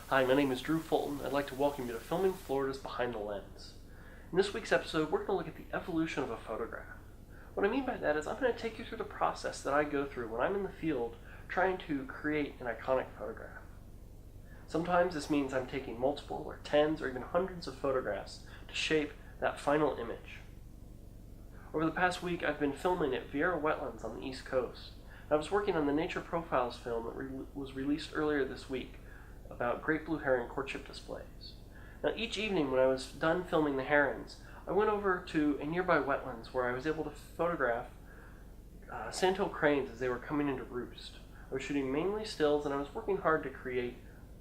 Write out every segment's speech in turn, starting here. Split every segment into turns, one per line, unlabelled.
Hi, my name is Drew Fulton. I'd like to welcome you to Filming Florida's Behind the Lens. In this week's episode, we're going to look at the evolution of a photograph. What I mean by that is I'm going to take you through the process that I go through when I'm in the field trying to create an iconic photograph. Sometimes this means I'm taking multiple or tens or even hundreds of photographs to shape that final image. Over the past week, I've been filming at Viera Wetlands on the East Coast. I was working on the Nature Profiles film that was released earlier this week about great blue heron courtship displays. Now, each evening when I was done filming the herons, I went over to a nearby wetlands where I was able to photograph sandhill cranes as they were coming into roost. I was shooting mainly stills, and I was working hard to create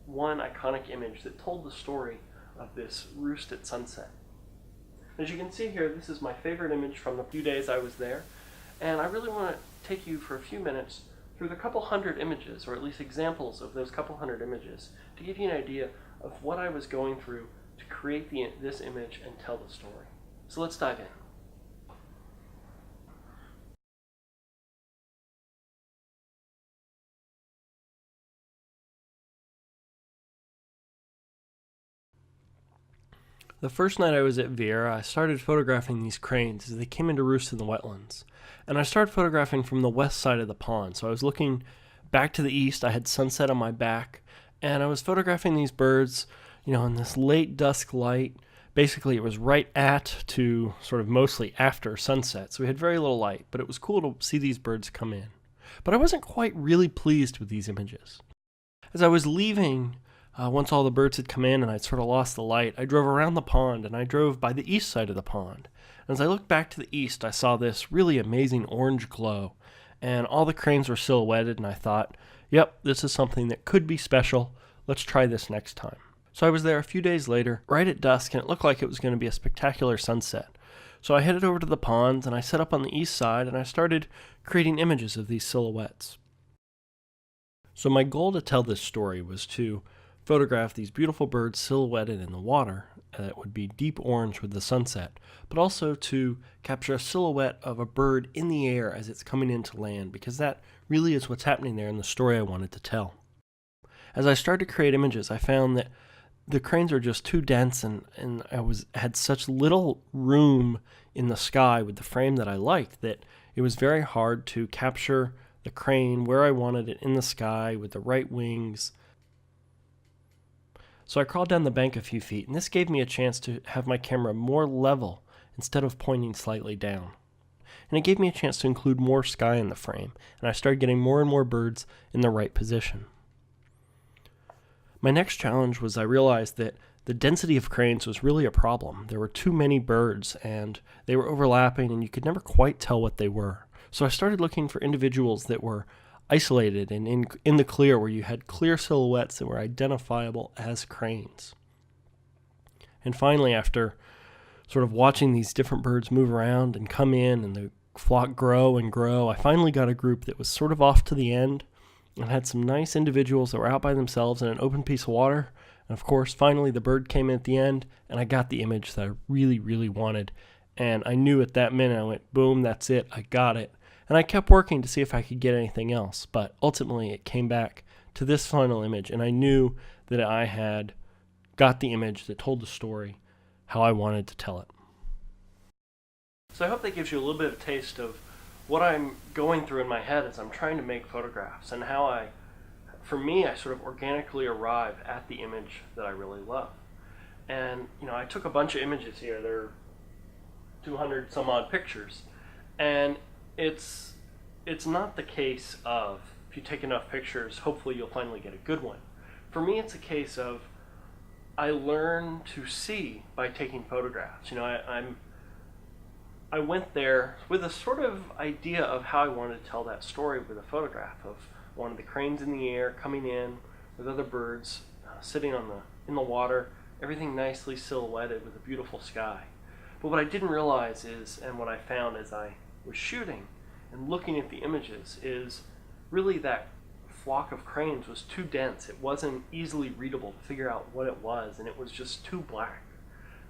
one iconic image that told the story of this roost at sunset. As you can see here, this is my favorite image from the few days I was there, and I really want to take you for a few minutes through the couple hundred images, or at least examples of those couple hundred images, to give you an idea of what I was going through to create this image and tell the story. So let's dive in. The first night I was at Viera, I started photographing these cranes as they came into roost in the wetlands. And I started photographing from the west side of the pond. So I was looking back to the east, I had sunset on my back, and I was photographing these birds, in this late dusk light. Basically, it was right at to sort of mostly after sunset, so we had very little light, but it was cool to see these birds come in. But I wasn't quite really pleased with these images. As I was leaving, once all the birds had come in and I'd sort of lost the light, I drove around the pond, and I drove by the east side of the pond. And as I looked back to the east, I saw this really amazing orange glow, and all the cranes were silhouetted, and I thought, yep, this is something that could be special. Let's try this next time. So I was there a few days later, right at dusk, and it looked like it was going to be a spectacular sunset. So I headed over to the ponds, and I set up on the east side, and I started creating images of these silhouettes. So my goal to tell this story was to photograph these beautiful birds silhouetted in the water that would be deep orange with the sunset, but also to capture a silhouette of a bird in the air as it's coming into land, because that really is what's happening there in the story I wanted to tell. As I started to create images, I found that the cranes were just too dense, and I had such little room in the sky with the frame that I liked that it was very hard to capture the crane where I wanted it in the sky with the right wings. So I crawled down the bank a few feet, and this gave me a chance to have my camera more level instead of pointing slightly down. And it gave me a chance to include more sky in the frame, and I started getting more and more birds in the right position. My next challenge was I realized that the density of cranes was really a problem. There were too many birds, and they were overlapping, and you could never quite tell what they were. So I started looking for individuals that were isolated and in the clear, where you had clear silhouettes that were identifiable as cranes. And finally, after sort of watching these different birds move around and come in and the flock grow and grow, I finally got a group that was sort of off to the end and had some nice individuals that were out by themselves in an open piece of water. And of course, finally the bird came in at the end, and I got the image that I really, really wanted. And I knew at that minute, I went, boom, that's it, I got it. And I kept working to see if I could get anything else, but ultimately it came back to this final image, and I knew that I had got the image that told the story how I wanted to tell it. So I hope that gives you a little bit of a taste of what I'm going through in my head as I'm trying to make photographs, and how I sort of organically arrive at the image that I really love. And, I took a bunch of images here. There are 200 some odd pictures, and it's not the case of, if you take enough pictures, hopefully you'll finally get a good one. For me, it's a case of I learn to see by taking photographs. I went there with a sort of idea of how I wanted to tell that story with a photograph of one of the cranes in the air coming in with other birds sitting in the water, everything nicely silhouetted with a beautiful sky. But what I didn't realize is, and what I found as I was shooting and looking at the images, is really that flock of cranes was too dense. It wasn't easily readable to figure out what it was, and it was just too black.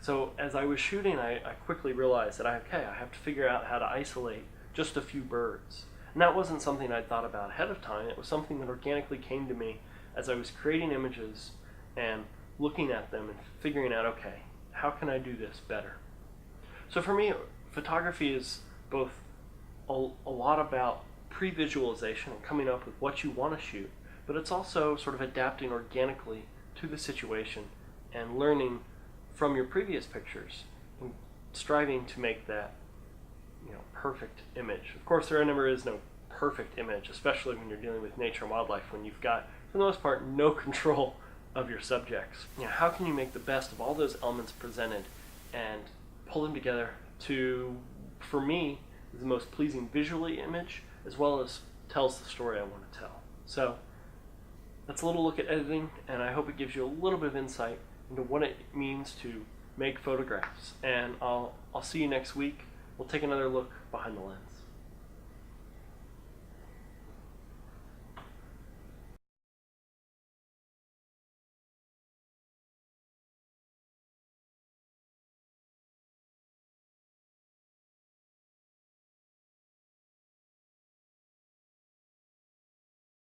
So as I was shooting, I quickly realized that I have to figure out how to isolate just a few birds. And that wasn't something I'd thought about ahead of time. It was something that organically came to me as I was creating images and looking at them and figuring out, okay, how can I do this better? So for me, photography is both a lot about pre-visualization and coming up with what you want to shoot, but it's also sort of adapting organically to the situation and learning from your previous pictures and striving to make that, perfect image. Of course, there never is no perfect image, especially when you're dealing with nature and wildlife, when you've got, for the most part, no control of your subjects. How can you make the best of all those elements presented and pull them together to, for me, the most pleasing visually image, as well as tells the story I want to tell. So that's a little look at editing, and I hope it gives you a little bit of insight into what it means to make photographs. And I'll see you next week. We'll take another look behind the lens.